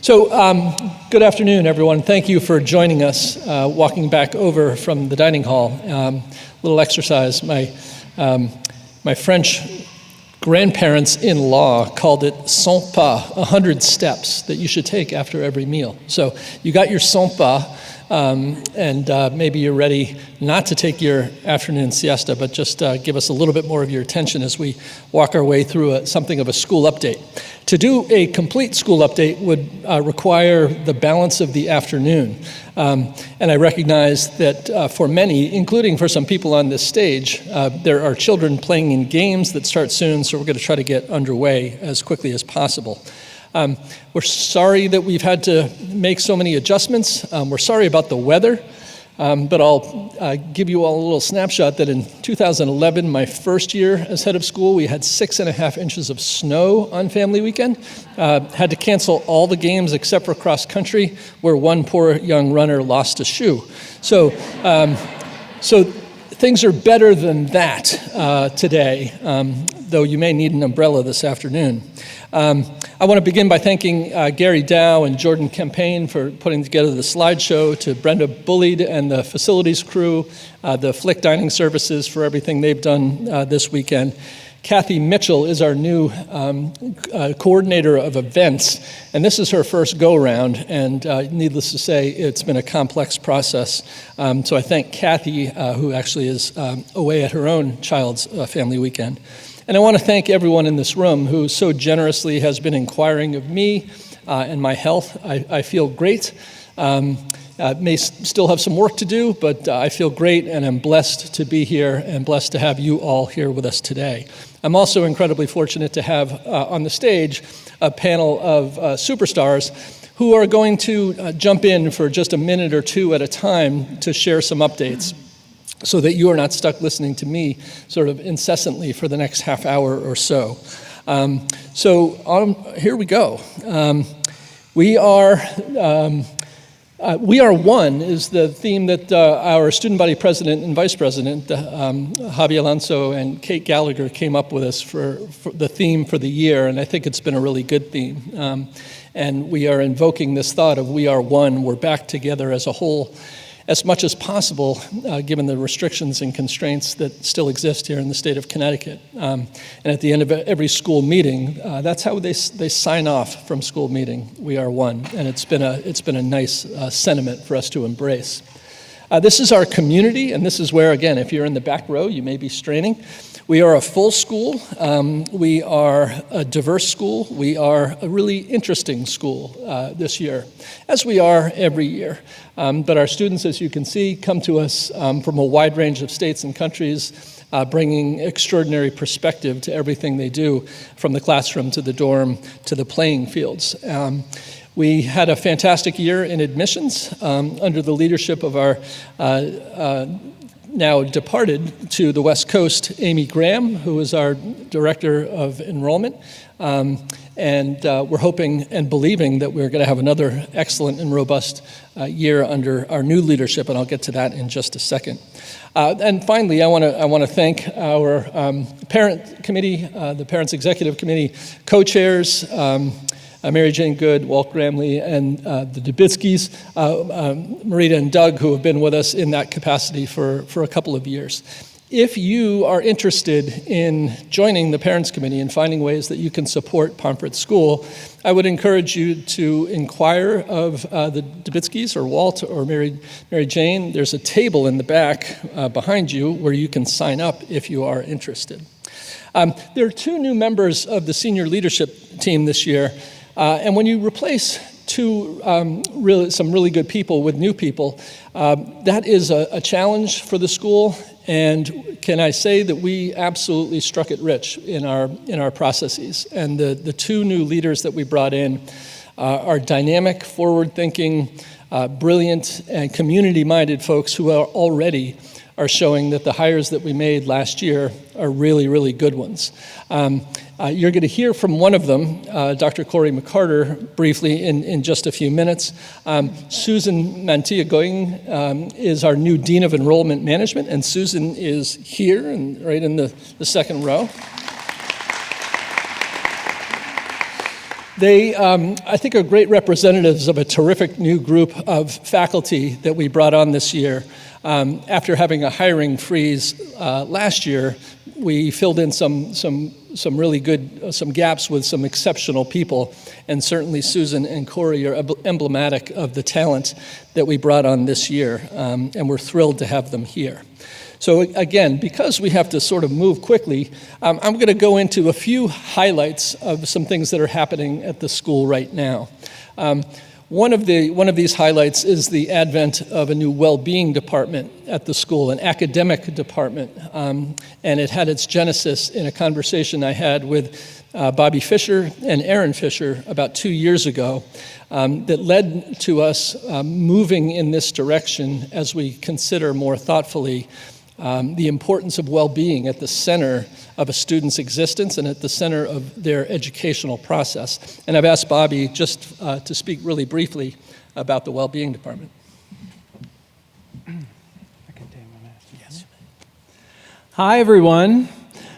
Good afternoon, everyone. Thank you for joining us, walking back over from the dining hall. Little exercise. My French grandparents-in-law called it 100 pas, 100 steps that you should take after every meal. So you got your 100 pas, and maybe you're ready not to take your afternoon siesta, but just give us a little bit more of your attention as we walk our way through something of a school update. To do a complete school update would require the balance of the afternoon. And I recognize that for many, including for some people on this stage, there are children playing in games that start soon, so we're going to try to get underway as quickly as possible. We're sorry that we've had to make so many adjustments. We're sorry about the weather, but I'll give you all a little snapshot that in 2011, my first year as head of school, we had 6.5 inches of snow on family weekend. Had to cancel all the games except for cross country, where one poor young runner lost a shoe. So things are better than that today, though you may need an umbrella this afternoon. I want to begin by thanking Gary Dow and Jordan Campaign for putting together the slideshow, to Brenda Bullied and the facilities crew, the Flick Dining Services for everything they've done this weekend. Kathy Mitchell is our new coordinator of events, and this is her first go-around, and needless to say, it's been a complex process. So I thank Kathy, who actually is away at her own child's family weekend. And I want to thank everyone in this room who so generously has been inquiring of me and my health. I feel great. May still have some work to do, but I feel great, and I'm blessed to be here and blessed to have you all here with us today. I'm also incredibly fortunate to have on the stage a panel of superstars who are going to jump in for just a minute or two at a time to share some updates, so that you are not stuck listening to me sort of incessantly for the next half hour or so. Here we go. We are one is the theme that our student body president and vice president, Javi Alonso and Kate Gallagher, came up with us for the theme for the year, and I think it's been a really good theme. And we are invoking this thought of we are one, we're back together as a whole, as much as possible, given the restrictions and constraints that still exist here in the state of Connecticut. And at the end of every school meeting, that's how they sign off from school meeting. We are one, and it's been a nice sentiment for us to embrace. This is our community, and this is where, again, if you're in the back row, you may be straining. We are a full school. We are a diverse school. We are a really interesting school this year, as we are every year. But our students, as you can see, come to us from a wide range of states and countries, bringing extraordinary perspective to everything they do, from the classroom to the dorm to the playing fields. We had a fantastic year in admissions under the leadership of our now departed to the West Coast, Amy Graham, who is our Director of Enrollment. And we're hoping and believing that we're going to have another excellent and robust year under our new leadership, and I'll get to that in just a second. And finally, I want to thank our parent committee, the Parents Executive Committee co-chairs, Mary Jane Good, Walt Gramley, and the Dubitskys, Marita and Doug, who have been with us in that capacity for a couple of years. If you are interested in joining the Parents Committee and finding ways that you can support Pomfret School, I would encourage you to inquire of the Dubitskys or Walt or Mary Jane. There's a table in the back behind you where you can sign up if you are interested. There are two new members of the senior leadership team this year. And when you replace some really good people with new people, that is a challenge for the school. And can I say that we absolutely struck it rich in our processes. And the two new leaders that we brought in are dynamic, forward-thinking, brilliant, and community-minded folks who already are showing that the hires that we made last year are really, really good ones. You're going to hear from one of them, Dr. Corey McCarter, briefly in just a few minutes. Susan Mantilla-Goying is our new Dean of Enrollment Management, and Susan is here and right in the second row. They, I think, are great representatives of a terrific new group of faculty that we brought on this year. After having a hiring freeze last year, we filled in some really good, some gaps with some exceptional people, and certainly Susan and Corey are emblematic of the talent that we brought on this year, and we're thrilled to have them here. So again, because we have to sort of move quickly, I'm going to go into a few highlights of some things that are happening at the school right now. One of these highlights is the advent of a new Wellbeing Department at the school, an academic department, and it had its genesis in a conversation I had with Bobby Fisher and Aaron Fisher about 2 years ago that led to us moving in this direction as we consider more thoughtfully the importance of well-being at the center of a student's existence and at the center of their educational process. And I've asked Bobby just to speak really briefly about the Wellbeing Department. Yes. Hi, everyone.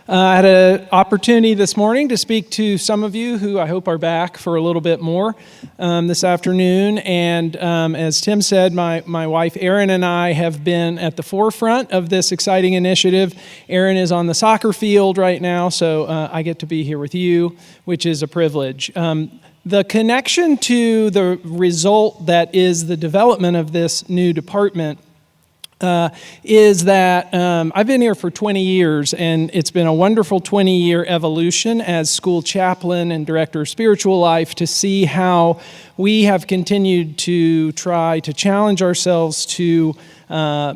I had an opportunity this morning to speak to some of you who I hope are back for a little bit more this afternoon. And as Tim said, my wife Erin and I have been at the forefront of this exciting initiative. Erin is on the soccer field right now, so I get to be here with you, which is a privilege. The connection to the result that is the development of this new department is that I've been here for 20 years, and it's been a wonderful 20-year evolution as school chaplain and director of spiritual life to see how we have continued to try to challenge ourselves to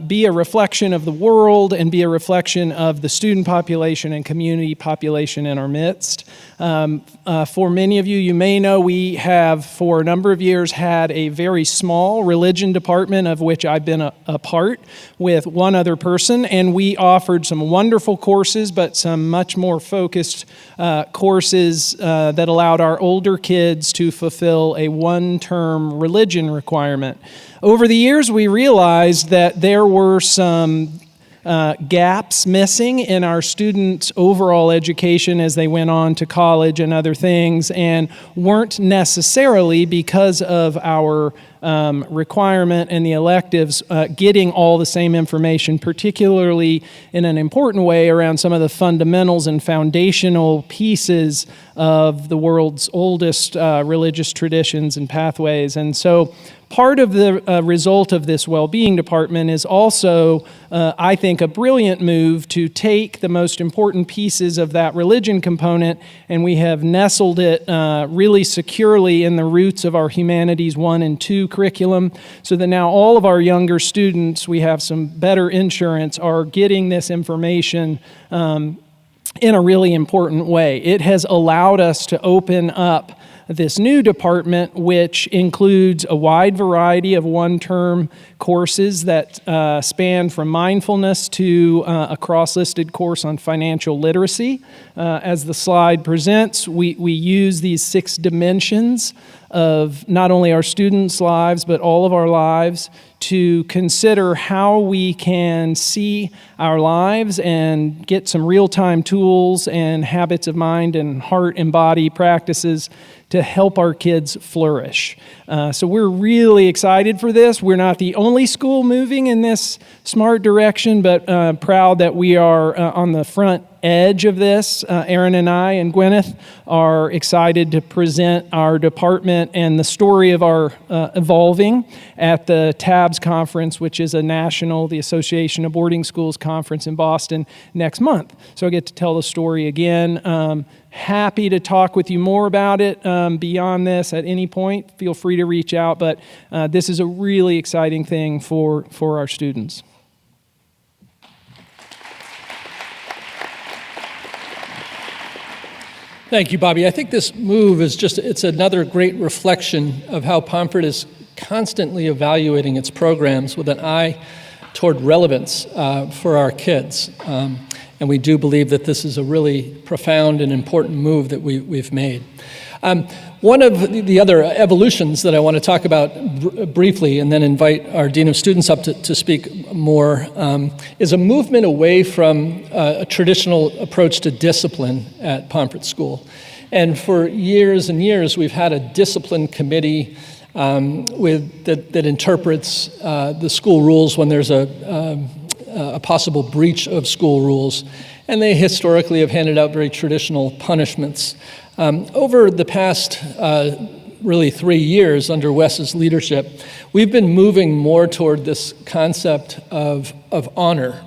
be a reflection of the world and be a reflection of the student population and community population in our midst. For many of you, you may know we have for a number of years had a very small religion department of which I've been a part with one other person, and we offered some wonderful courses, but some much more focused courses that allowed our older kids to fulfill a one-term religion requirement. Over the years, we realized that there were some gaps missing in our students' overall education as they went on to college and other things, and weren't necessarily because of our requirement and the electives getting all the same information, particularly in an important way around some of the fundamentals and foundational pieces of the world's oldest religious traditions and pathways. And so part of the result of this Wellbeing Department is also, I think, a brilliant move to take the most important pieces of that religion component, and we have nestled it really securely in the roots of our Humanities 1 and 2 curriculum, so that now all of our younger students, we have some better insurance, are getting this information in a really important way. It has allowed us to open up this new department, which includes a wide variety of one-term courses that span from mindfulness to a cross-listed course on financial literacy. As the slide presents, we use these 6 dimensions of not only our students' lives, but all of our lives to consider how we can see our lives and get some real-time tools and habits of mind and heart and body practices to help our kids flourish. So we're really excited for this. We're not the only school moving in this smart direction, but proud that we are on the front edge of this. Aaron and I and Gwyneth are excited to present our department and the story of our evolving at the TABS conference, which is the Association of Boarding Schools conference in Boston next month. So I get to tell the story again. Happy to talk with you more about it beyond this at any point. Feel free to reach out, but this is a really exciting thing for our students. Thank you, Bobby. I think this move is it's another great reflection of how Pomfret is constantly evaluating its programs with an eye toward relevance for our kids. And we do believe that this is a really profound and important move that we've made. One of the other evolutions that I want to talk about briefly and then invite our Dean of Students up to speak more is a movement away from a traditional approach to discipline at Pomfret School. And for years and years, we've had a discipline committee that interprets the school rules when there's a possible breach of school rules. And they historically have handed out very traditional punishments. Over the past really 3 years under Wes's leadership, we've been moving more toward this concept of honor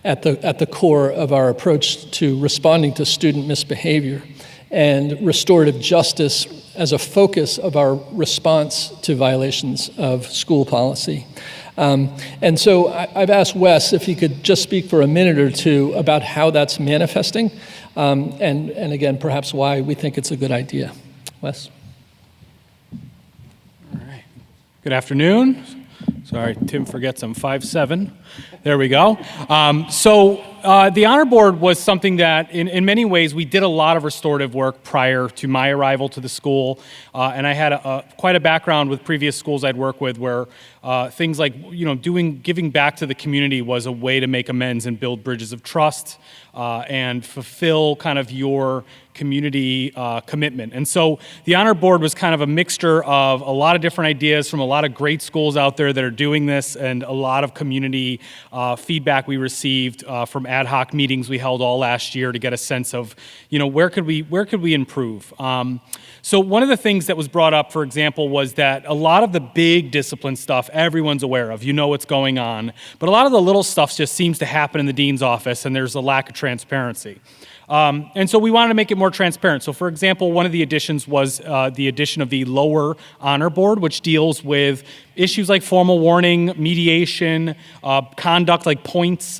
at the core of our approach to responding to student misbehavior, and restorative justice as a focus of our response to violations of school policy. And so I've asked Wes if he could just speak for a minute or two about how that's manifesting, and again, perhaps why we think it's a good idea. Wes? All right. Good afternoon. Sorry, Tim forgets I'm 5'7". There we go. The Honor Board was something that, in many ways, we did a lot of restorative work prior to my arrival to the school, and I had quite a background with previous schools I'd worked with where things like, giving back to the community was a way to make amends and build bridges of trust and fulfill kind of your community commitment. And so the Honor Board was kind of a mixture of a lot of different ideas from a lot of great schools out there that are doing this, and a lot of community feedback we received from ad hoc meetings we held all last year to get a sense of, where could we improve? So one of the things that was brought up, for example, was that a lot of the big discipline stuff everyone's aware of, what's going on, but a lot of the little stuff just seems to happen in the dean's office, and there's a lack of transparency. And so we wanted to make it more transparent. So for example, one of the additions was the addition of the lower honor board, which deals with issues like formal warning, mediation, conduct like points,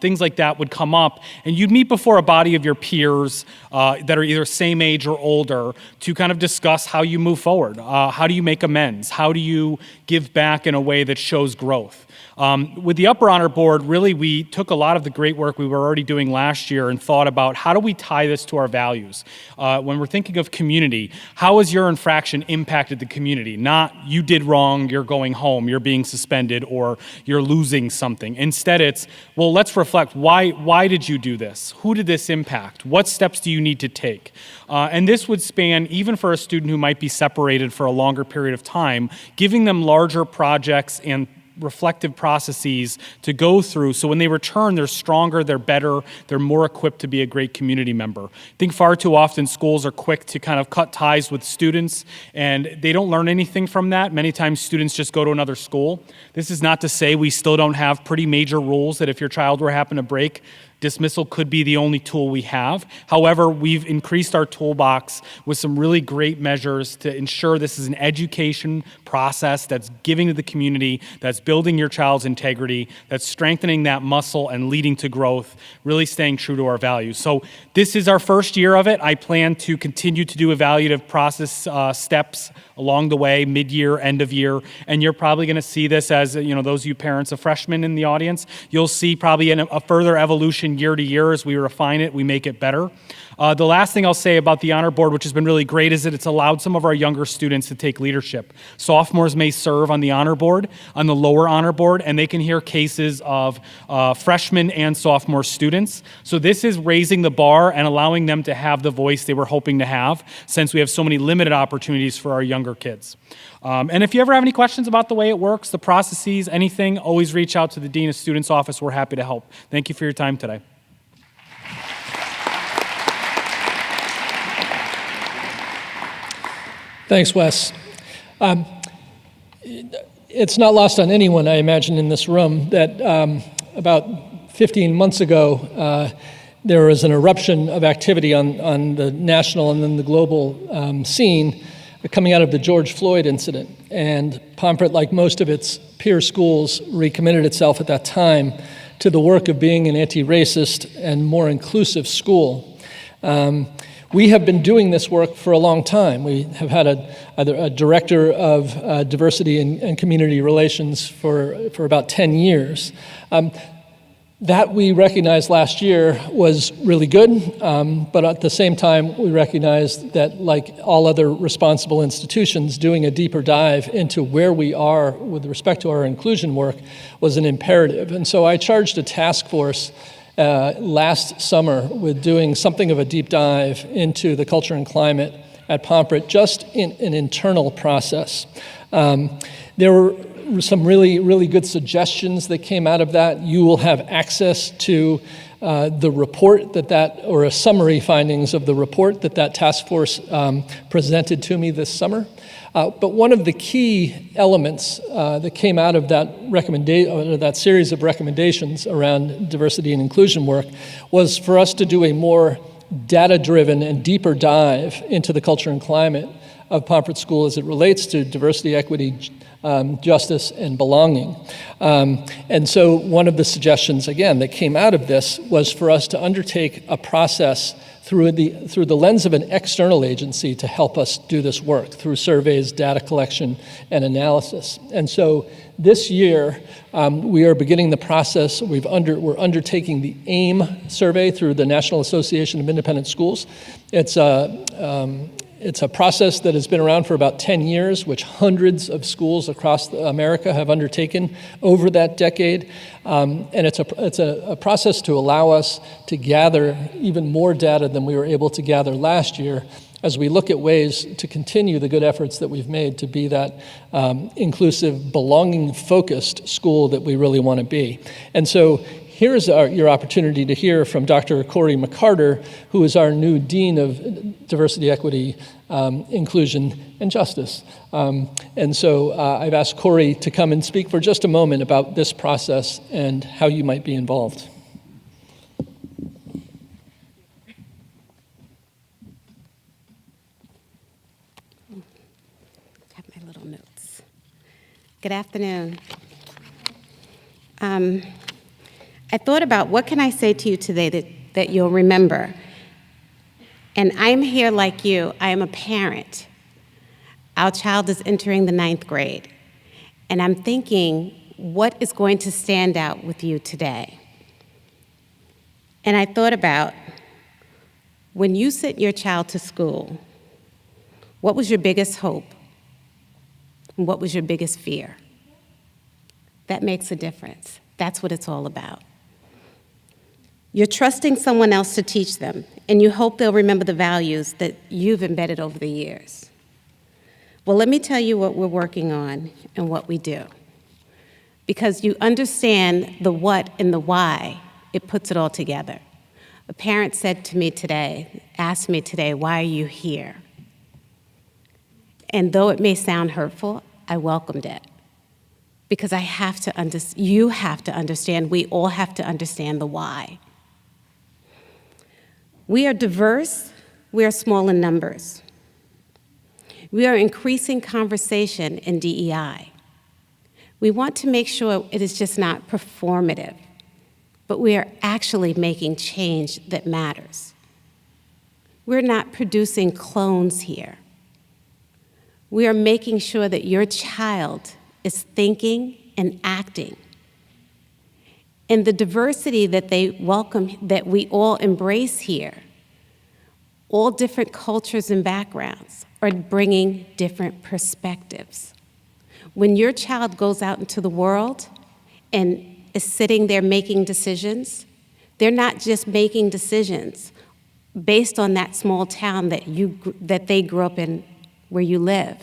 things like that would come up. And you'd meet before a body of your peers that are either same age or older to kind of discuss how you move forward. How do you make amends? How do you give back in a way that shows growth? With the upper honor board, really we took a lot of the great work we were already doing last year and thought about how do we tie this to our values? When we're thinking of community, how has your infraction impacted the community? Not you did wrong, you're going home, you're being suspended, or you're losing something. Instead it's, well, let's reflect, why did you do this? Who did this impact? What steps do you need to take? And this would span, even for a student who might be separated for a longer period of time, giving them larger projects and reflective processes to go through, so when they return, they're stronger, they're better, they're more equipped to be a great community member. I think far too often schools are quick to kind of cut ties with students, and they don't learn anything from that. Many times students just go to another school. This is not to say we still don't have pretty major rules that if your child were to happen to break, dismissal could be the only tool we have. However, we've increased our toolbox with some really great measures to ensure this is an education process that's giving to the community, that's building your child's integrity, that's strengthening that muscle and leading to growth, really staying true to our values. So this is our first year of it. I plan to continue to do evaluative process steps along the way, mid-year, end of year, and you're probably going to see this as, those of you parents of freshmen in the audience, you'll see probably a further evolution year to year as we refine it, we make it better. The last thing I'll say about the Honor Board, which has been really great, is that it's allowed some of our younger students to take leadership. Sophomores may serve on the Honor Board, on the lower Honor Board, and they can hear cases of freshmen and sophomore students. So this is raising the bar and allowing them to have the voice they were hoping to have, since we have so many limited opportunities for our younger kids. And if you ever have any questions about the way it works, the processes, anything, always reach out to the Dean of Students office. We're happy to help. Thank you for your time today. Thanks, Wes. It's not lost on anyone, I imagine, in this room that about 15 months ago, there was an eruption of activity on the national and then the global scene coming out of the George Floyd incident. And Pomfret, like most of its peer schools, recommitted itself at that time to the work of being an anti-racist and more inclusive school. We have been doing this work for a long time. We have had a director of diversity and community relations for about 10 years. That we recognized last year was really good, but at the same time, we recognized that, like all other responsible institutions, doing a deeper dive into where we are with respect to our inclusion work was an imperative. And so I charged a task force last summer with doing something of a deep dive into the culture and climate at Pomfret, just in an internal process. There were some really, really good suggestions that came out of that. You will have access to the report or a summary findings of the report that task force presented to me this summer. But one of the key elements that came out of that series of recommendations around diversity and inclusion work was for us to do a more data-driven and deeper dive into the culture and climate of Pomfret School as it relates to diversity, equity, justice, and belonging. And so one of the suggestions, again, that came out of this was for us to undertake a process through the lens of an external agency to help us do this work through surveys, data collection, and analysis. And so this year, we are beginning the process. We're undertaking the AIM survey through the National Association of Independent Schools. It's a process that has been around for about 10 years, which hundreds of schools across America have undertaken over that decade. And it's a process to allow us to gather even more data than we were able to gather last year as we look at ways to continue the good efforts that we've made to be that inclusive, belonging-focused school that we really want to be. And so here's your opportunity to hear from Dr. Corey McCarter, who is our new Dean of Diversity, Equity, Inclusion, and Justice. And so I've asked Corey to come and speak for just a moment about this process and how you might be involved. Have my little notes. Good afternoon. I thought about what can I say to you today that you'll remember. And I'm here like you. I am a parent. Our child is entering the 9th grade. And I'm thinking, what is going to stand out with you today? And I thought about, when you sent your child to school, what was your biggest hope? And what was your biggest fear? That makes a difference. That's what it's all about. You're trusting someone else to teach them, and you hope they'll remember the values that you've embedded over the years. Well, let me tell you what we're working on and what we do. Because you understand the what and the why, it puts it all together. A parent asked me today, why are you here? And though it may sound hurtful, I welcomed it. Because you have to understand, we all have to understand the why. We are diverse, we are small in numbers. We are increasing conversation in DEI. We want to make sure it is just not performative, but we are actually making change that matters. We're not producing clones here. We are making sure that your child is thinking and acting. And the diversity that they welcome, that we all embrace here, all different cultures and backgrounds are bringing different perspectives. When your child goes out into the world and is sitting there making decisions, they're not just making decisions based on that small town that they grew up in where you live.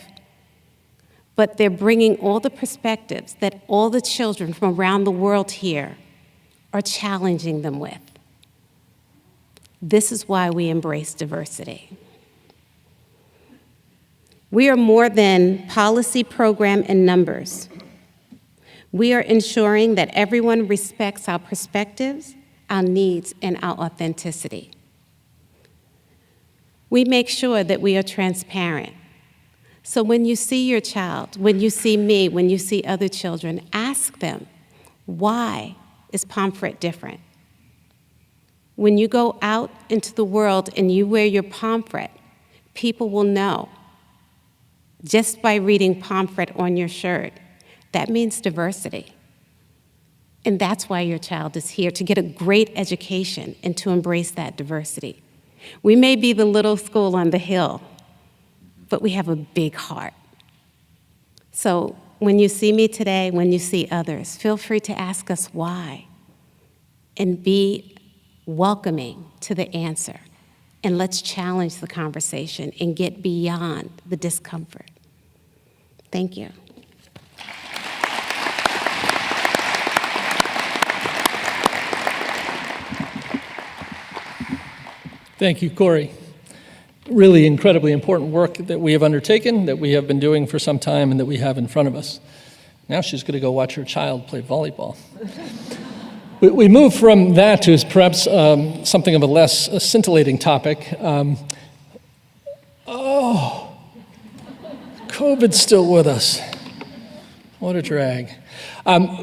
But they're bringing all the perspectives that all the children from around the world here are challenging them with. This is why we embrace diversity. We are more than policy, program, and numbers. We are ensuring that everyone respects our perspectives, our needs, and our authenticity. We make sure that we are transparent. So when you see your child, when you see me, when you see other children, ask them, why is Pomfret different? When you go out into the world and you wear your Pomfret, people will know. Just by reading Pomfret on your shirt, that means diversity. And that's why your child is here, to get a great education and to embrace that diversity. We may be the little school on the hill, but we have a big heart. So when you see me today, when you see others, feel free to ask us why, and be welcoming to the answer. And let's challenge the conversation and get beyond the discomfort. Thank you. Thank you, Corey. Really incredibly important work that we have undertaken, that we have been doing for some time, and that we have in front of us. Now she's going to go watch her child play volleyball. We move from that to perhaps something of a less scintillating topic. COVID's still with us. What a drag.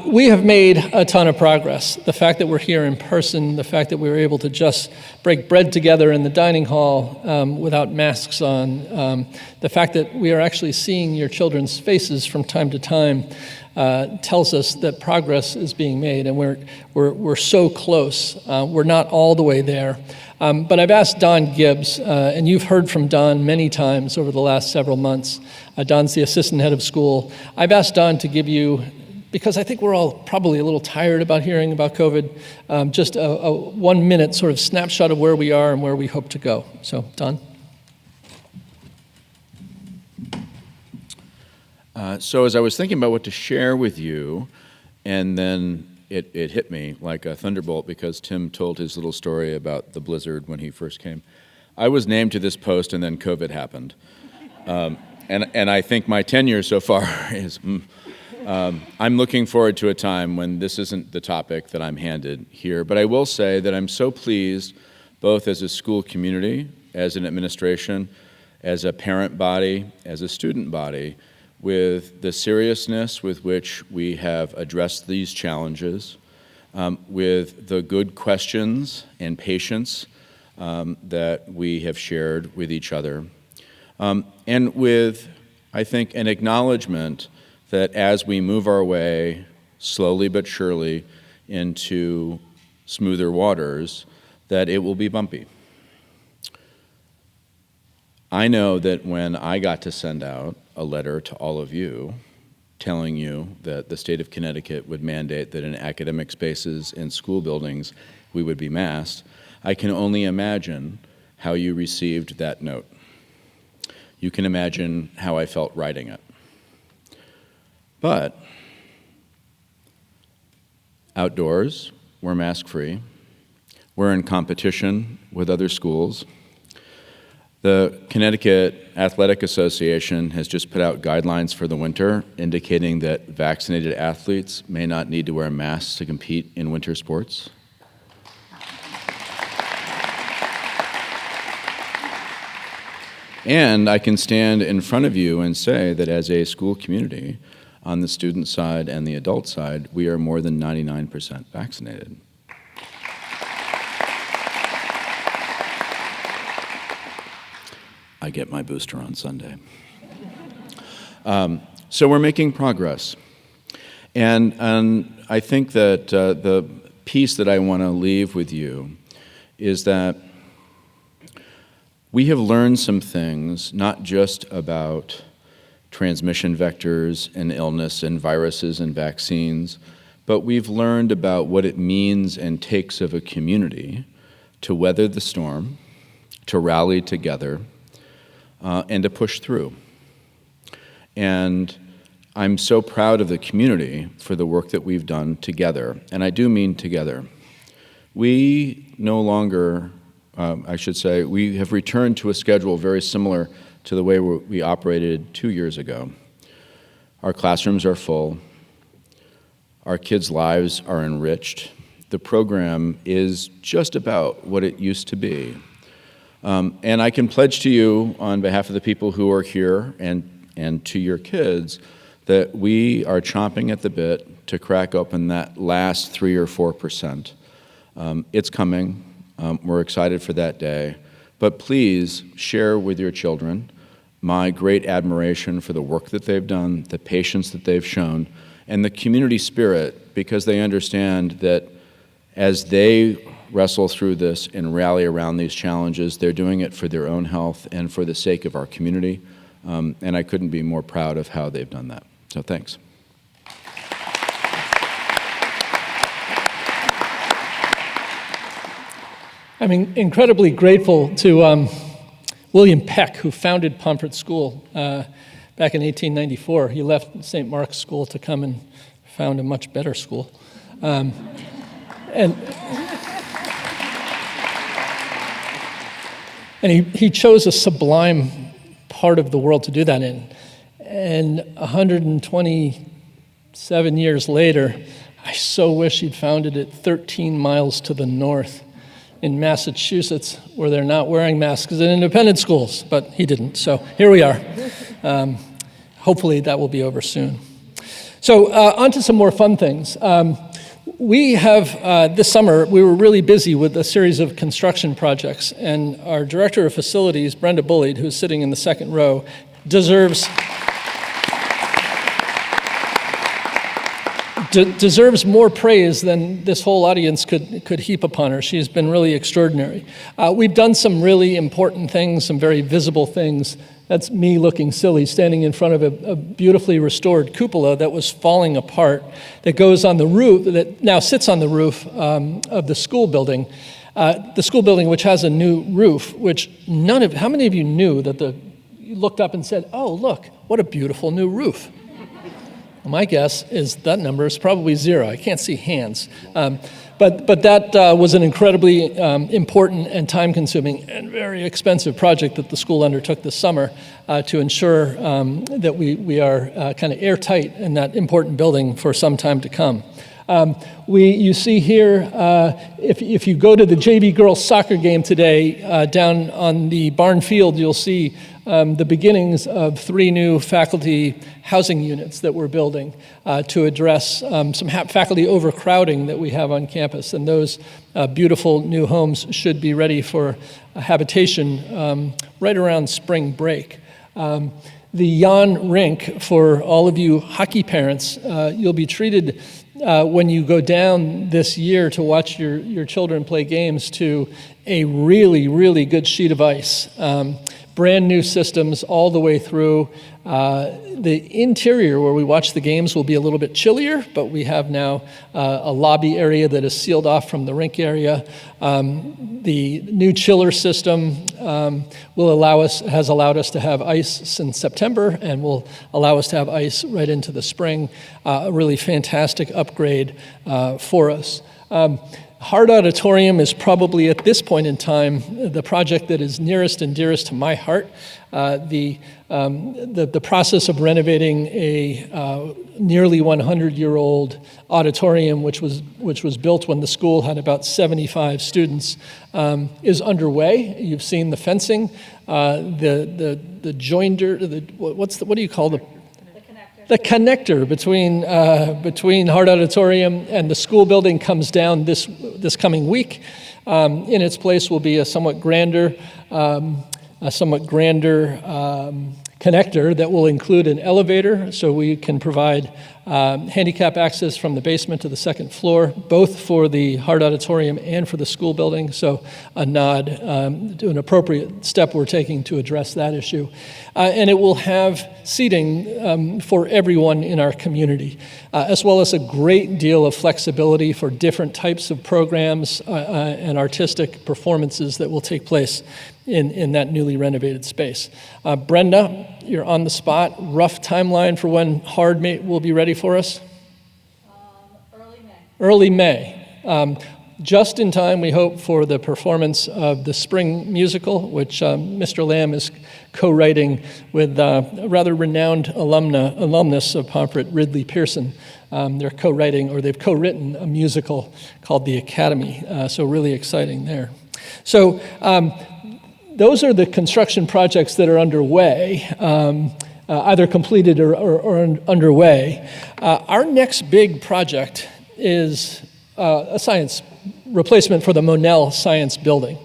We have made a ton of progress. The fact that we're here in person, the fact that we were able to just break bread together in the dining hall without masks on, the fact that we are actually seeing your children's faces from time to time tells us that progress is being made, and we're so close. We're not all the way there. But I've asked Don Gibbs, and you've heard from Don many times over the last several months. Don's the assistant head of school. I've asked Don to give you, because I think we're all probably a little tired about hearing about COVID, just a 1 minute sort of snapshot of where we are and where we hope to go. So, Don. So as I was thinking about what to share with you, and then it hit me like a thunderbolt because Tim told his little story about the blizzard when he first came. I was named to this post, and then COVID happened. And I think my tenure so far is, I'm looking forward to a time when this isn't the topic that I'm handed here. But I will say that I'm so pleased, both as a school community, as an administration, as a parent body, as a student body, with the seriousness with which we have addressed these challenges, with the good questions and patience that we have shared with each other, and with, I think, an acknowledgement that as we move our way slowly but surely into smoother waters, that it will be bumpy. I know that when I got to send out a letter to all of you telling you that the state of Connecticut would mandate that in academic spaces and school buildings we would be masked, I can only imagine how you received that note. You can imagine how I felt writing it. But outdoors, we're mask-free. We're in competition with other schools. The Connecticut Athletic Association has just put out guidelines for the winter indicating that vaccinated athletes may not need to wear masks to compete in winter sports. And I can stand in front of you and say that as a school community, on the student side and the adult side, we are more than 99% vaccinated. I get my booster on Sunday. So we're making progress. And I think that the piece that I want to leave with you is that we have learned some things, not just about transmission vectors and illness and viruses and vaccines, but we've learned about what it means and takes of a community to weather the storm, to rally together, and to push through. And I'm so proud of the community for the work that we've done together, and I do mean together. We no longer, we have returned to a schedule very similar to the way we operated 2 years ago. Our classrooms are full. Our kids' lives are enriched. The program is just about what it used to be. And I can pledge to you on behalf of the people who are here and to your kids that we are chomping at the bit to crack open that last 3 or 4%. It's coming. We're excited for that day. But please share with your children my great admiration for the work that they've done, the patience that they've shown, and the community spirit, because they understand that as they wrestle through this and rally around these challenges, they're doing it for their own health and for the sake of our community. And I couldn't be more proud of how they've done that. So thanks. I'm incredibly grateful to William Peck, who founded Pomfret School back in 1894. He left St. Mark's School to come and found a much better school. And he chose a sublime part of the world to do that in. And 127 years later, I so wish he'd founded it 13 miles to the north in Massachusetts, where they're not wearing masks in independent schools, but he didn't. So here we are. Hopefully that will be over soon. So on to some more fun things. We have, this summer, we were really busy with a series of construction projects, and our Director of Facilities, Brenda Bullied, who's sitting in the second row, deserves more praise than this whole audience could heap upon her. She's been really extraordinary. We've done some really important things, some very visible things. That's me looking silly, standing in front of a beautifully restored cupola that was falling apart, that goes on the roof, that now sits on the roof of the school building. The school building, which has a new roof, which how many of you knew that you looked up and said, oh, look, what a beautiful new roof? My guess is that number is probably 0. I can't see hands. But that was an incredibly important and time-consuming and very expensive project that the school undertook this summer to ensure that we are kind of airtight in that important building for some time to come. You see here, if you go to the JV girls soccer game today, down on the barn field, you'll see the beginnings of 3 new faculty housing units that we're building to address some faculty overcrowding that we have on campus. And those beautiful new homes should be ready for habitation right around spring break. The Jan Rink, for all of you hockey parents, you'll be treated when you go down this year to watch your children play games to a really, really good sheet of ice. Brand new systems all the way through. The interior where we watch the games will be a little bit chillier, but we have now a lobby area that is sealed off from the rink area. The new chiller system has allowed us to have ice since September and will allow us to have ice right into the spring. A really fantastic upgrade for us. Hard Auditorium is probably, at this point in time, the project that is nearest and dearest to my heart. The process of renovating a nearly 100-year-old auditorium, which was built when the school had about 75 students, is underway. You've seen the fencing, the joinder, what do you call the connector between Hart Auditorium and the school building comes down this coming week. In its place will be a somewhat grander connector that will include an elevator, so we can provide handicap access from the basement to the second floor, both for the Hart Auditorium and for the school building. So a nod to an appropriate step we're taking to address that issue. And it will have seating for everyone in our community, as well as a great deal of flexibility for different types of programs and artistic performances that will take place in that newly renovated space. Brenda, you're on the spot. Rough timeline for when Hard will be ready for us? Early May. Just in time, we hope, for the performance of the spring musical, which Mr. Lamb is co-writing with a rather renowned alumnus of Pomfret, Ridley Pearson. They've co-written a musical called The Academy, so really exciting there. So those are the construction projects that are underway, either completed or underway. Our next big project is a science replacement for the Monell Science Building.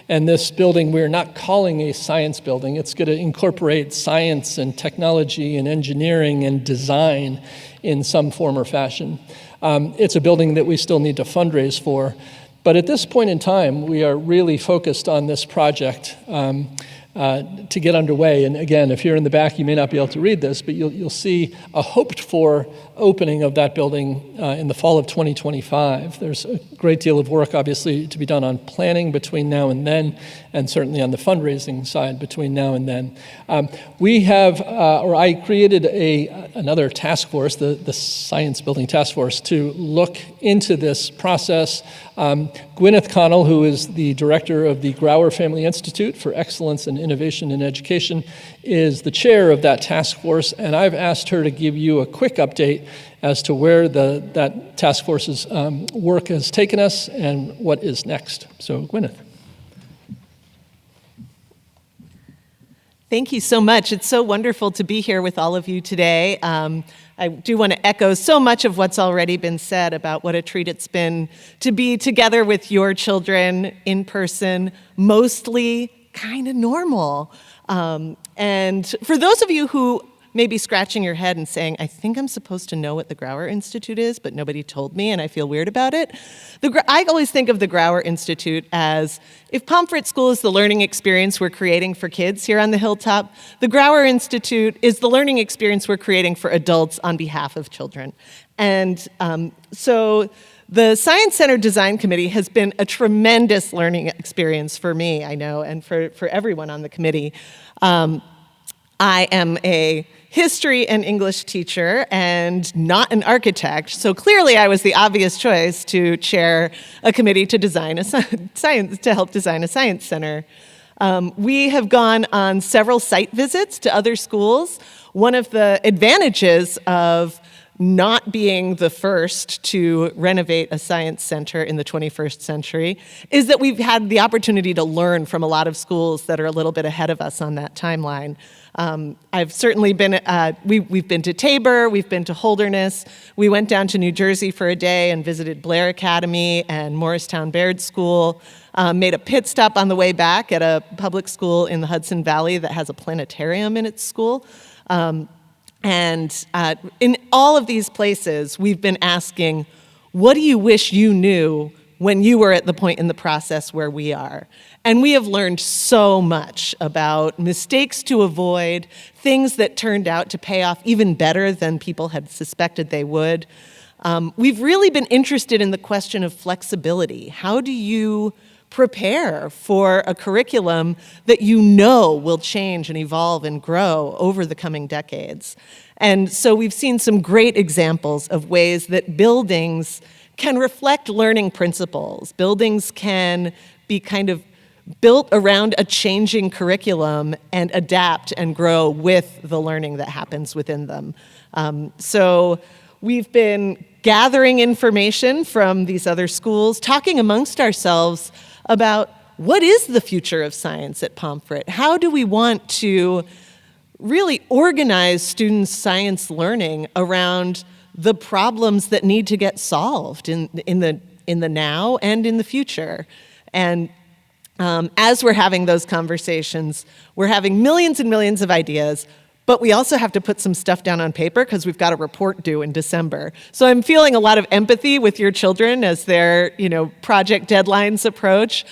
And this building we're not calling a science building. It's going to incorporate science and technology and engineering and design in some form or fashion. It's a building that we still need to fundraise for. But at this point in time, we are really focused on this project. to get underway. And again, if you're in the back, you may not be able to read this, but you'll see a hoped-for opening of that building in the fall of 2025. There's a great deal of work, obviously, to be done on planning between now and then, and certainly on the fundraising side between now and then. I created another task force, the Science Building Task Force, to look into this process. Gwyneth Connell, who is the director of the Grauer Family Institute for Excellence and Innovation in Education, is the chair of that task force, and I've asked her to give you a quick update as to where that task force's work has taken us and what is next. So, Gwyneth. Thank you so much. It's so wonderful to be here with all of you today. I do want to echo so much of what's already been said about what a treat it's been to be together with your children in person, mostly kind of normal. And for those of you who may be scratching your head and saying, I think I'm supposed to know what the Grauer Institute is, but nobody told me and I feel weird about it. I always think of the Grauer Institute as, if Pomfret School is the learning experience we're creating for kids here on the Hilltop, the Grauer Institute is the learning experience we're creating for adults on behalf of children. And so the Science Center Design Committee has been a tremendous learning experience for me, I know, and for everyone on the committee. I am a history and English teacher and not an architect, so clearly I was the obvious choice to chair a committee to design to help design a science center. We have gone on several site visits to other schools. One of the advantages of not being the first to renovate a science center in the 21st century is that we've had the opportunity to learn from a lot of schools that are a little bit ahead of us on that timeline. I've certainly been, we've been to Tabor, we've been to Holderness, we went down to New Jersey for a day and visited Blair Academy and Morristown Baird School, made a pit stop on the way back at a public school in the Hudson Valley that has a planetarium in its school. And in all of these places, we've been asking, what do you wish you knew when you were at the point in the process where we are? And we have learned so much about mistakes to avoid, things that turned out to pay off even better than people had suspected they would. We've really been interested in the question of flexibility. How do you prepare for a curriculum that you know will change and evolve and grow over the coming decades? And so we've seen some great examples of ways that buildings can reflect learning principles. Buildings can be kind of built around a changing curriculum and adapt and grow with the learning that happens within them. So we've been gathering information from these other schools, talking amongst ourselves about what is the future of science at Pomfret? How do we want to really organize students' science learning around the problems that need to get solved in the now and in the future? And as we're having those conversations, we're having millions and millions of ideas, but we also have to put some stuff down on paper because we've got a report due in December. So I'm feeling a lot of empathy with your children as their, project deadlines approach.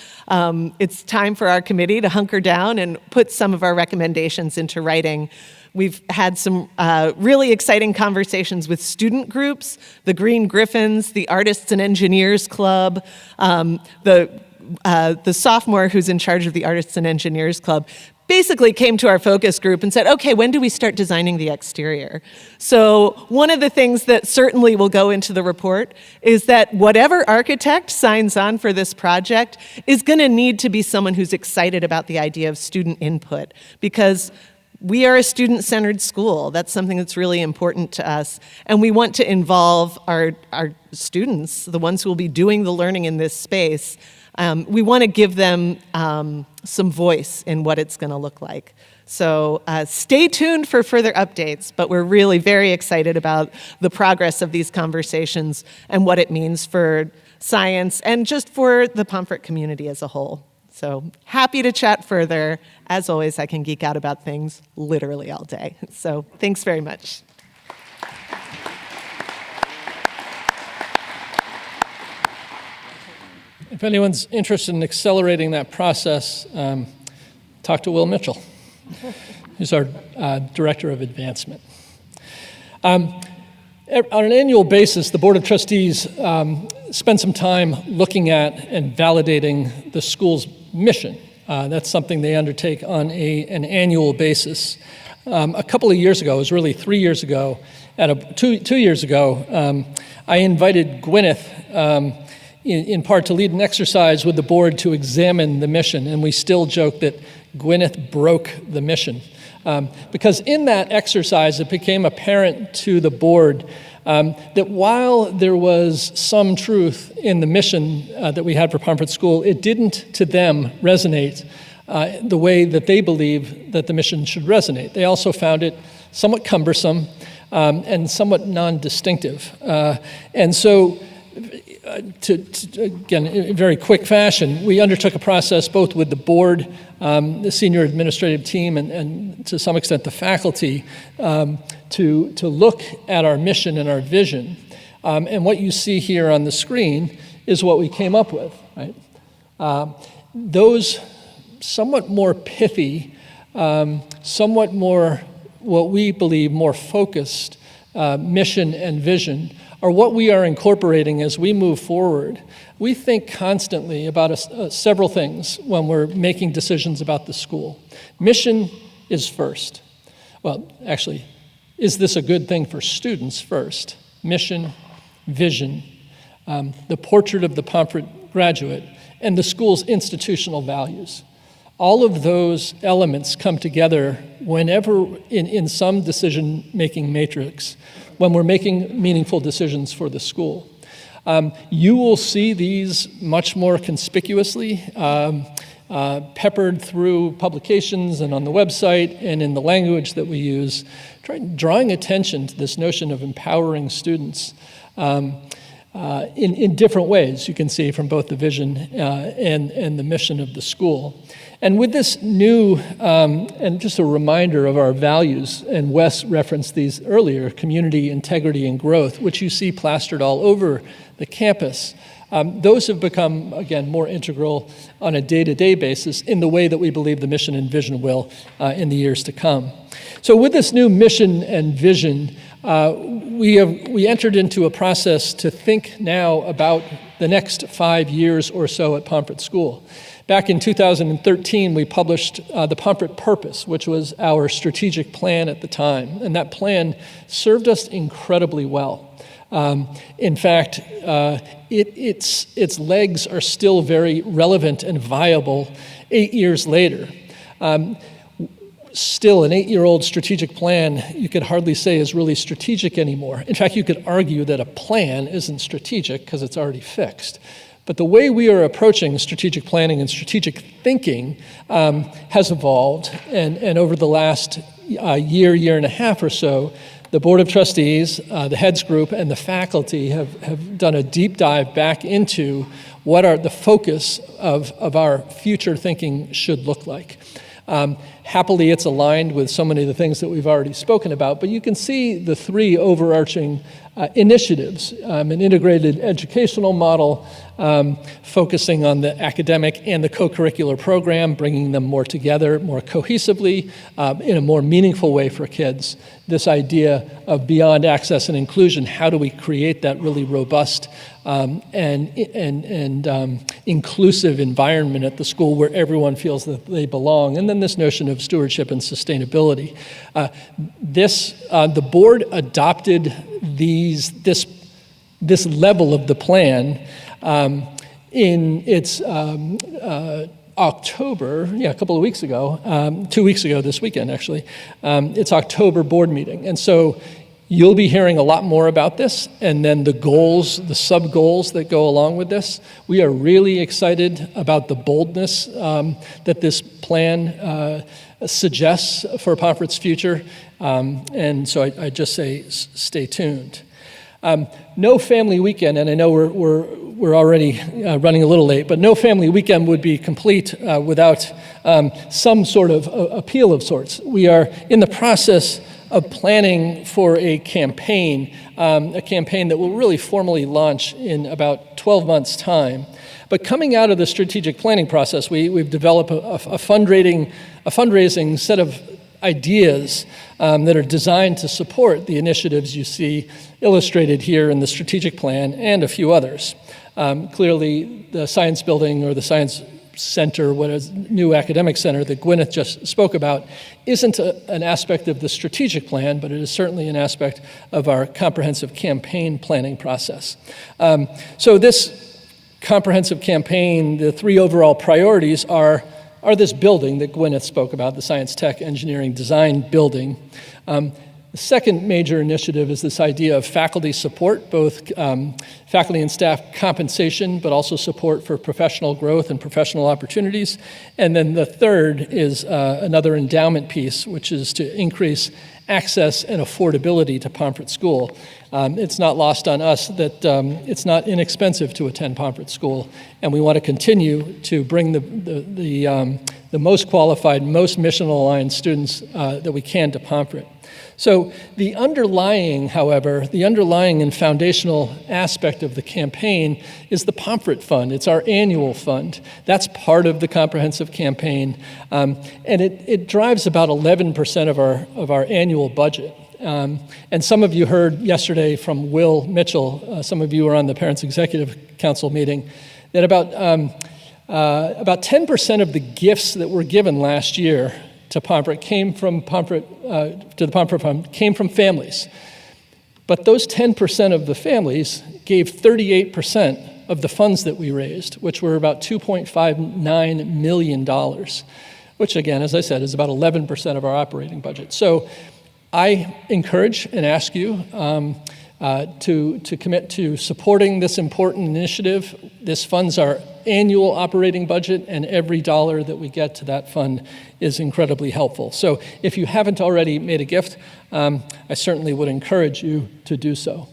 It's time for our committee to hunker down and put some of our recommendations into writing. We've had some really exciting conversations with student groups, the Green Griffins, the Artists and Engineers Club, the sophomore who's in charge of the Artists and Engineers Club basically came to our focus group and said, okay, when do we start designing the exterior? So one of the things that certainly will go into the report is that whatever architect signs on for this project is going to need to be someone who's excited about the idea of student input, because we are a student-centered school. That's something that's really important to us. And we want to involve our students, the ones who will be doing the learning in this space. We want to give them some voice in what it's going to look like. So stay tuned for further updates, but we're really very excited about the progress of these conversations and what it means for science and just for the Pomfret community as a whole. So happy to chat further. As always, I can geek out about things literally all day. So thanks very much. If anyone's interested in accelerating that process, talk to Will Mitchell, who's our Director of Advancement. On an annual basis, the Board of Trustees spend some time looking at and validating the school's mission. That's something they undertake on an annual basis. A couple of years ago, it was really 3 years ago, 2 years ago, I invited Gwyneth in part to lead an exercise with the board to examine the mission, and we still joke that Gwyneth broke the mission. Because in that exercise, it became apparent to the board that while there was some truth in the mission that we had for Pomfret School, it didn't, to them, resonate the way that they believe that the mission should resonate. They also found it somewhat cumbersome and somewhat non-distinctive. And so, again, in a very quick fashion, we undertook a process both with the board, the senior administrative team, and to some extent the faculty, to look at our mission and our vision. And what you see here on the screen is what we came up with, right? Those somewhat more pithy, somewhat more, what we believe, more focused mission and vision are what we are incorporating as we move forward. We think constantly about several things when we're making decisions about the school. Mission is first. Well, actually, is this a good thing for students first? Mission, vision, the portrait of the Pomfret graduate, and the school's institutional values. All of those elements come together whenever in some decision-making matrix when we're making meaningful decisions for the school. You will see these much more conspicuously peppered through publications and on the website and in the language that we use, drawing attention to this notion of empowering students in different ways, you can see from both the vision and the mission of the school. And with this new, and just a reminder of our values, and Wes referenced these earlier, community, integrity, and growth, which you see plastered all over the campus, those have become, again, more integral on a day-to-day basis in the way that we believe the mission and vision will in the years to come. So with this new mission and vision, we entered into a process to think now about the next 5 years or so at Pomfret School. Back in 2013, we published the Pomfret Purpose, which was our strategic plan at the time, and that plan served us incredibly well. In fact, its legs are still very relevant and viable 8 years later. Still, an 8-year-old strategic plan, you could hardly say is really strategic anymore. In fact, you could argue that a plan isn't strategic because it's already fixed. But the way we are approaching strategic planning and strategic thinking has evolved, and over the last year and a half or so, the Board of Trustees, the heads group, and the faculty have done a deep dive back into what the focus of our future thinking should look like. Happily, it's aligned with so many of the things that we've already spoken about, but you can see the three overarching initiatives, an integrated educational model, focusing on the academic and the co-curricular program, bringing them more together, more cohesively, in a more meaningful way for kids. This idea of beyond access and inclusion, how do we create that really robust and inclusive environment at the school where everyone feels that they belong, and then this notion of stewardship and sustainability. The board adopted this level of the plan in its October, a couple of weeks ago, 2 weeks ago this weekend actually, its October board meeting. And so you'll be hearing a lot more about this, and then the goals, the sub-goals that go along with this. We are really excited about the boldness that this plan suggests for Pomfret's future, and so I just say stay tuned. No family weekend, and I know we're already running a little late, but no family weekend would be complete without some sort of appeal of sorts. We are in the process of planning for a campaign that will really formally launch in about 12 months' time. But coming out of the strategic planning process, we've developed a fundraising set of ideas that are designed to support the initiatives you see illustrated here in the strategic plan and a few others. Clearly, the science building or the science center, what is new academic center that Gwyneth just spoke about, isn't an aspect of the strategic plan, but it is certainly an aspect of our comprehensive campaign planning process. So this comprehensive campaign, the three overall priorities are this building that Gwyneth spoke about, the Science, Tech, Engineering, Design building. The second major initiative is this idea of faculty support, both faculty and staff compensation, but also support for professional growth and professional opportunities. And then the third is another endowment piece, which is to increase access and affordability to Pomfret School. It's not lost on us that it's not inexpensive to attend Pomfret School, and we want to continue to bring the most qualified, most mission-aligned students that we can to Pomfret. So the underlying and foundational aspect of the campaign is the Pomfret Fund. It's our annual fund. That's part of the comprehensive campaign, and it drives about 11% of our annual budget. And some of you heard yesterday from Will Mitchell, some of you were on the Parents Executive Council meeting, that about 10% of the gifts that were given last year to Pomfret to the Pomfret Fund came from families. But those 10% of the families gave 38% of the funds that we raised, which were about $2.59 million, which again, as I said, is about 11% of our operating budget. So I encourage and ask you to commit to supporting this important initiative. This funds our annual operating budget, and every dollar that we get to that fund is incredibly helpful. So if you haven't already made a gift, I certainly would encourage you to do so.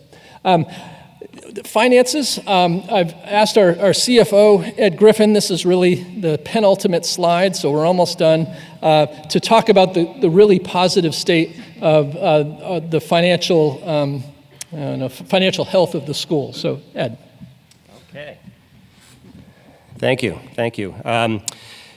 Finances, I've asked our CFO, Ed Griffin, this is really the penultimate slide, so we're almost done, to talk about the really positive state of the financial health of the school. So, Ed. Okay. Thank you.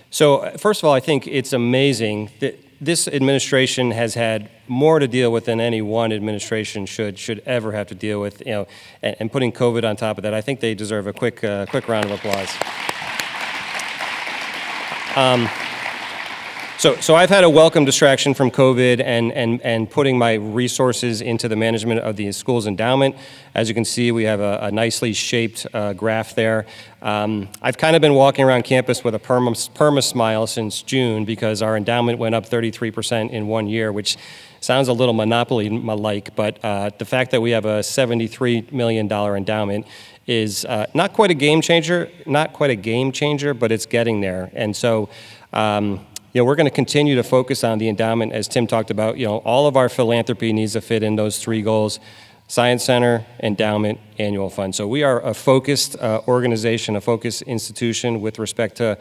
So first of all, I think it's amazing that this administration has had more to deal with than any one administration should ever have to deal with, and putting COVID on top of that. I think they deserve a quick round of applause. So I've had a welcome distraction from COVID and putting my resources into the management of the school's endowment. As you can see, we have a nicely shaped graph there. I've kind of been walking around campus with a perma smile since June because our endowment went up 33% in 1 year, which sounds a little Monopoly-like, but the fact that we have a $73 million endowment is not quite a game changer, but it's getting there. And so, we're going to continue to focus on the endowment, as Tim talked about. All of our philanthropy needs to fit in those three goals: Science Center, endowment, annual fund. So we are a focused organization, a focused institution with respect to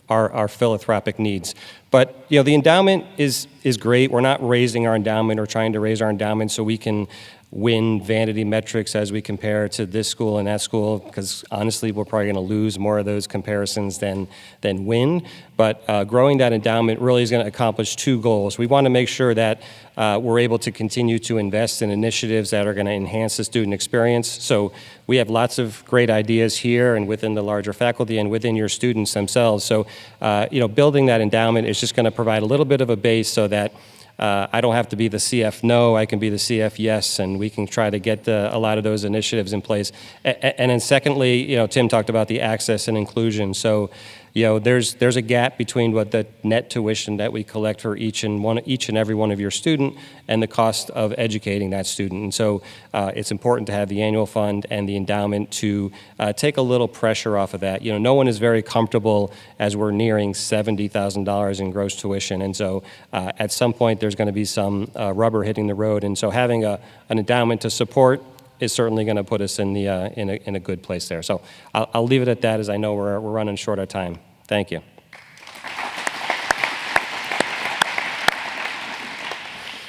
our philanthropic needs. But the endowment is great. We're not raising our endowment or trying to raise our endowment so we can win vanity metrics as we compare to this school and that school, because honestly, we're probably going to lose more of those comparisons than win. But growing that endowment really is going to accomplish two goals. We want to make sure that we're able to continue to invest in initiatives that are going to enhance the student experience. So we have lots of great ideas here and within the larger faculty and within your students themselves. So building that endowment is just going to provide a little bit of a base so that I don't have to be the CF no, I can be the CF yes, and we can try to get a lot of those initiatives in place. And then secondly, Tim talked about the access and inclusion. So, there's a gap between what the net tuition that we collect for each and every one of your student and the cost of educating that student. And so it's important to have the annual fund and the endowment to take a little pressure off of that. No one is very comfortable as we're nearing $70,000 in gross tuition. And so at some point there's going to be some rubber hitting the road. And so having an endowment to support is certainly going to put us in a good place there. So I'll leave it at that, as I know we're running short of time. Thank you.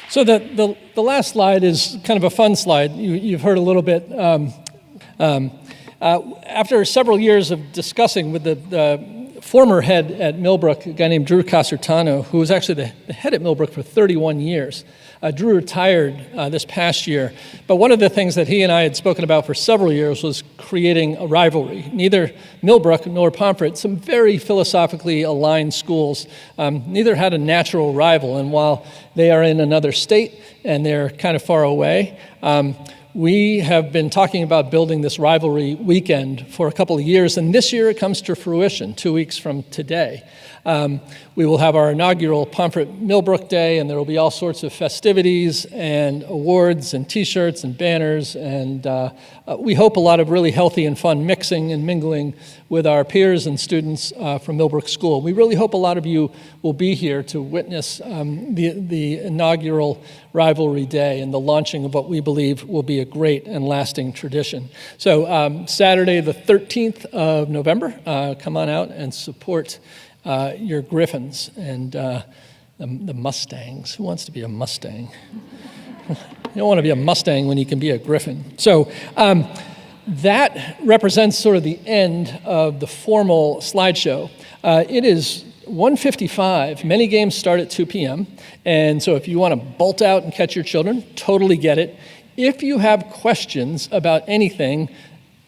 So the last slide is kind of a fun slide. You've heard a little bit. After several years of discussing with the former head at Millbrook, a guy named Drew Casertano, who was actually the head at Millbrook for 31 years. Drew retired this past year, but one of the things that he and I had spoken about for several years was creating a rivalry. Neither Millbrook nor Pomfret, some very philosophically aligned schools, neither had a natural rival, and while they are in another state and they're kind of far away, we have been talking about building this rivalry weekend for a couple of years, and this year it comes to fruition 2 weeks from today. We will have our inaugural Pomfret Millbrook Day, and there will be all sorts of festivities and awards and T-shirts and banners, and we hope a lot of really healthy and fun mixing and mingling with our peers and students from Millbrook School. We really hope a lot of you will be here to witness the inaugural Rivalry Day and the launching of what we believe will be a great and lasting tradition. So Saturday the 13th of November, come on out and support your Griffins and the Mustangs. Who wants to be a Mustang? You don't want to be a Mustang when you can be a Griffin. So that represents sort of the end of the formal slideshow. It is 1:55. Many games start at 2 p.m. And so if you want to bolt out and catch your children, totally get it. If you have questions about anything,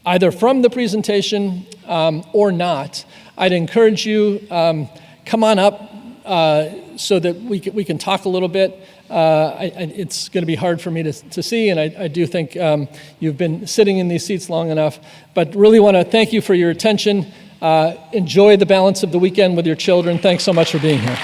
either from the presentation or not, I'd encourage you, come on up so that we can talk a little bit. It's going to be hard for me to see, and I do think you've been sitting in these seats long enough, but really want to thank you for your attention. Enjoy the balance of the weekend with your children. Thanks so much for being here.